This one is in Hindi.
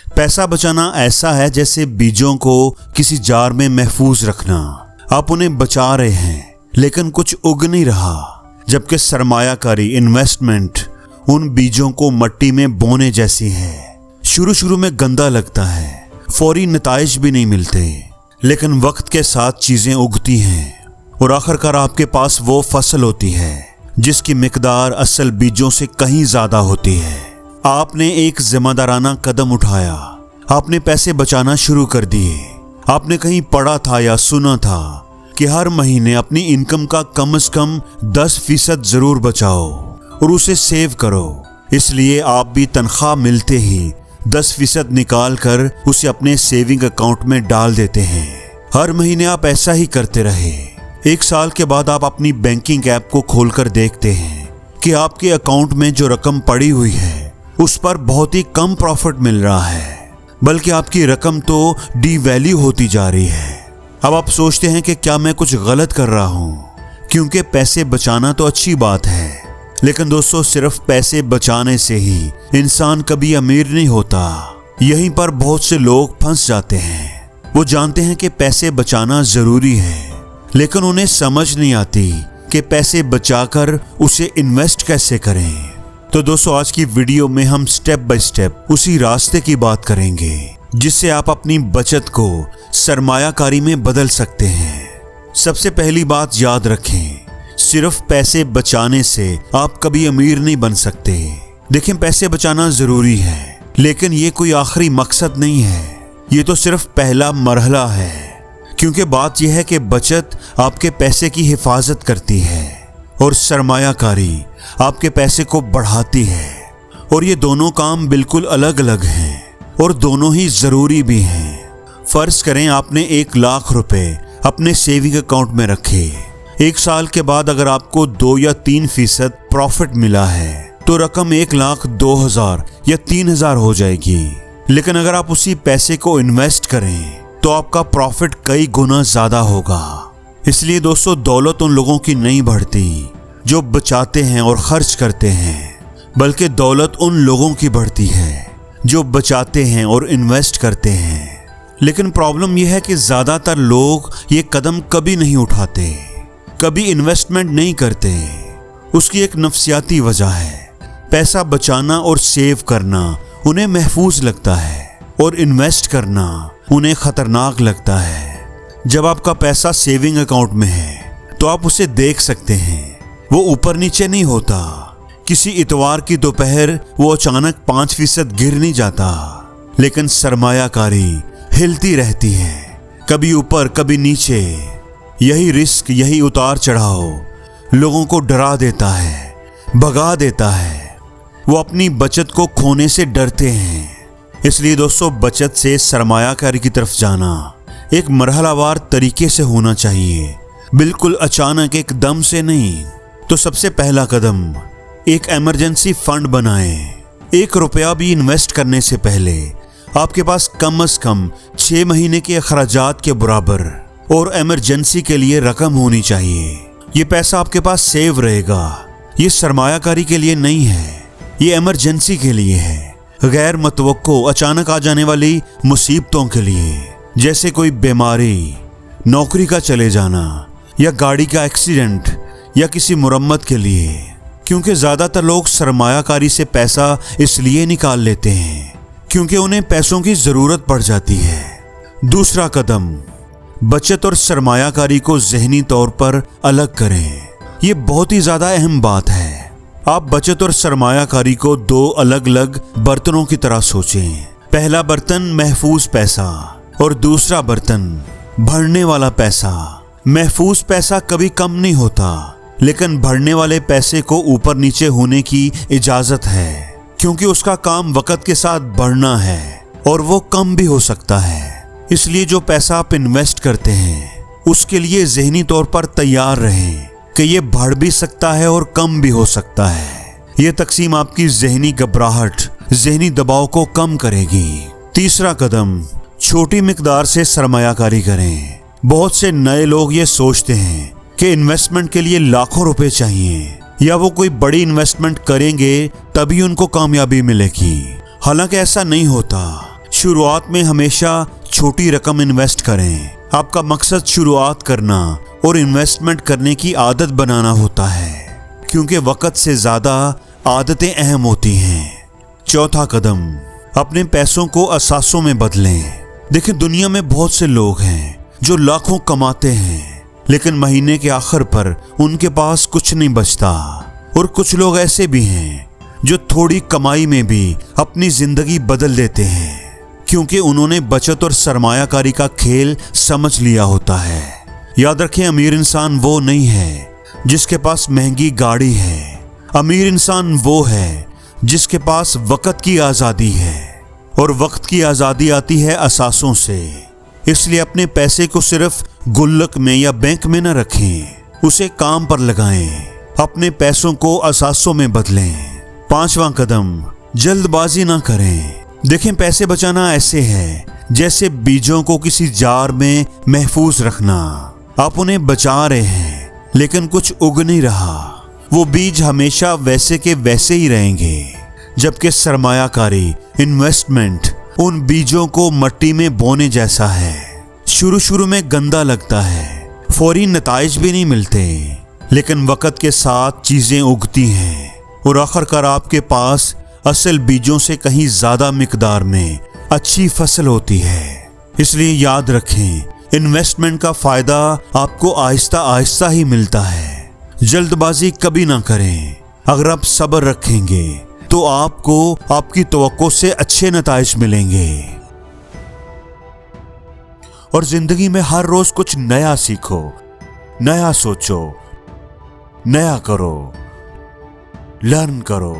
पैसा बचाना ऐसा है जैसे बीजों को किसी जार में महफूज रखना। आप उन्हें बचा रहे हैं लेकिन कुछ उग नहीं रहा, जबकि सरमायाकारी इन्वेस्टमेंट उन बीजों को मट्टी में बोने जैसी है। शुरू में गंदा लगता है, फौरी नताइज भी नहीं मिलते, लेकिन वक्त के साथ चीजें उगती हैं और आखिरकार आपके पास वो फसल होती है जिसकी मिकदार असल बीजों से कहीं ज्यादा होती है। आपने एक जिम्मेदाराना कदम उठाया, आपने पैसे बचाना शुरू कर दिए। आपने कहीं पढ़ा था या सुना था कि हर महीने अपनी इनकम का कम से कम 10% जरूर बचाओ और उसे सेव करो। इसलिए आप भी तनख्वाह मिलते ही 10% निकाल कर उसे अपने सेविंग अकाउंट में डाल देते हैं। हर महीने आप ऐसा ही करते रहे। 1 साल के बाद आप अपनी बैंकिंग ऐप को खोलकर देखते हैं कि आपके अकाउंट में जो रकम पड़ी हुई है उस पर बहुत ही कम प्रॉफिट मिल रहा है, बल्कि आपकी रकम तो डीवैल्यू होती जा रही है। अब आप सोचते हैं कि क्या मैं कुछ गलत कर रहा हूं, क्योंकि पैसे बचाना तो अच्छी बात है, लेकिन दोस्तों सिर्फ पैसे बचाने से ही इंसान कभी अमीर नहीं होता। यहीं पर बहुत से लोग फंस जाते हैं। वो जानते हैं कि पैसे बचाना जरूरी है, लेकिन उन्हें समझ नहीं आती कि पैसे बचाकर उसे इन्वेस्ट कैसे करें। तो दोस्तों आज की वीडियो में हम स्टेप बाय स्टेप उसी रास्ते की बात करेंगे जिससे आप अपनी बचत को सरमायाकारी में बदल सकते हैं। सबसे पहली बात याद रखें, सिर्फ पैसे बचाने से आप कभी अमीर नहीं बन सकते। देखें, पैसे बचाना जरूरी है, लेकिन ये कोई आखिरी मकसद नहीं है। ये तो सिर्फ पहला मरहला है, क्योंकि बात यह है कि बचत आपके पैसे की हिफाजत करती है और सरमायाकारी आपके पैसे को बढ़ाती है। और ये दोनों काम बिल्कुल अलग अलग हैं और दोनों ही जरूरी भी हैं। फर्ज करें आपने 1 लाख रुपए अपने सेविंग अकाउंट में रखे। 1 साल के बाद अगर आपको 2 या 3% प्रॉफिट मिला है तो रकम 1,02,000 या 3,000 हो जाएगी। लेकिन अगर आप उसी पैसे को इन्वेस्ट करें तो आपका प्रॉफिट कई गुना ज्यादा होगा। इसलिए दोस्तों दौलत उन लोगों की नहीं बढ़ती जो बचाते हैं और खर्च करते हैं, बल्कि दौलत उन लोगों की बढ़ती है जो बचाते हैं और इन्वेस्ट करते हैं। लेकिन प्रॉब्लम यह है कि ज्यादातर लोग ये कदम कभी नहीं उठाते, कभी इन्वेस्टमेंट नहीं करते। उसकी एक नफ्सियाती वजह है। पैसा बचाना और सेव करना उन्हें महफूज लगता है और इन्वेस्ट करना उन्हें खतरनाक लगता है। जब आपका पैसा सेविंग अकाउंट में है तो आप उसे देख सकते हैं, वो ऊपर नीचे नहीं होता। किसी इतवार की दोपहर वो अचानक 5% गिर नहीं जाता, लेकिन सरमायाकारी हिलती रहती है, कभी ऊपर कभी नीचे। यही रिस्क, यही उतार चढ़ाव लोगों को डरा देता है, भगा देता है। वो अपनी बचत को खोने से डरते हैं। इसलिए दोस्तों बचत से सरमायाकारी की तरफ जाना एक मरहलावार तरीके से होना चाहिए, बिल्कुल अचानक एकदम से नहीं। तो सबसे पहला कदम, एक इमरजेंसी फंड बनाएं। 1 रुपया भी इन्वेस्ट करने से पहले आपके पास कम से कम 6 महीने के अखराजात के बराबर और इमरजेंसी के लिए रकम होनी चाहिए। ये पैसा आपके पास सेव रहेगा। ये सरमायाकारी के लिए नहीं है, ये इमरजेंसी के लिए है, गैर मतवक्को अचानक आ जाने वाली मुसीबतों के लिए, जैसे कोई बीमारी, नौकरी का चले जाना या गाड़ी का एक्सीडेंट या किसी मुरम्मत के लिए। क्योंकि ज्यादातर लोग सरमायाकारी से पैसा इसलिए निकाल लेते हैं क्योंकि उन्हें पैसों की जरूरत पड़ जाती है। दूसरा कदम, बचत और सरमायाकारी को ज़हनी तौर पर अलग करें। ये बहुत ही ज्यादा अहम बात है। आप बचत और सरमायाकारी को 2 अलग अलग बर्तनों की तरह सोचें। पहला बर्तन महफूज पैसा और दूसरा बर्तन भरने वाला पैसा। महफूज पैसा कभी कम नहीं होता, लेकिन भरने वाले पैसे को ऊपर नीचे होने की इजाजत है, क्योंकि उसका काम वक्त के साथ बढ़ना है और वो कम भी हो सकता है। इसलिए जो पैसा आप इन्वेस्ट करते हैं उसके लिए ज़हनी तौर पर तैयार रहें कि ये बढ़ भी सकता है और कम भी हो सकता है। ये तकसीम आपकी ज़हनी घबराहट, ज़हनी दबाव को कम करेगी। तीसरा कदम, छोटी मिकदार से सरमायाकारी करें। बहुत से नए लोग ये सोचते हैं कि इन्वेस्टमेंट के लिए लाखों रुपए चाहिए या वो कोई बड़ी इन्वेस्टमेंट करेंगे तभी उनको कामयाबी मिलेगी। हालांकि ऐसा नहीं होता। शुरुआत में हमेशा छोटी रकम इन्वेस्ट करें। आपका मकसद शुरुआत करना और इन्वेस्टमेंट करने की आदत बनाना होता है, क्योंकि वक्त से ज्यादा आदतें अहम होती हैं। चौथा कदम, अपने पैसों को असासों में बदलें। देखिए, दुनिया में बहुत से लोग हैं जो लाखों कमाते हैं, लेकिन महीने के आखिर पर उनके पास कुछ नहीं बचता। और कुछ लोग ऐसे भी हैं जो थोड़ी कमाई में भी अपनी जिंदगी बदल देते हैं, क्योंकि उन्होंने बचत और सरमायाकारी का खेल समझ लिया होता है। याद रखें, अमीर इंसान वो नहीं है जिसके पास महंगी गाड़ी है। अमीर इंसान वो है जिसके पास वक्त की आज़ादी है, और वक्त की आज़ादी आती है असासों से। इसलिए अपने पैसे को सिर्फ गुल्लक में या बैंक में न रखें, उसे काम पर लगाएं। अपने पैसों को असासों में बदलें। पांचवा कदम, जल्दबाजी ना करें। देखें, पैसे बचाना ऐसे है जैसे बीजों को किसी जार में महफूज रखना। आप उन्हें बचा रहे हैं, लेकिन कुछ उग नहीं रहा। वो बीज हमेशा वैसे के वैसे ही रहेंगे, जबकि सरमायाकारी, इन्वेस्टमेंट उन बीजों को मट्टी में बोने जैसा है। शुरू में गंदा लगता है, फौरी नताइज भी नहीं मिलते, लेकिन वक्त के साथ चीजें उगती हैं और आखिरकार आपके पास असल बीजों से कहीं ज्यादा मिकदार में अच्छी फसल होती है। इसलिए याद रखें, इन्वेस्टमेंट का फायदा आपको आहिस्ता आहिस्ता ही मिलता है। जल्दबाजी कभी ना करें। अगर आप सब्र रखेंगे तो आपको आपकी तवक्को से अच्छे नताइज मिलेंगे। और जिंदगी में हर रोज कुछ नया सीखो, नया सोचो, नया करो, लर्न करो।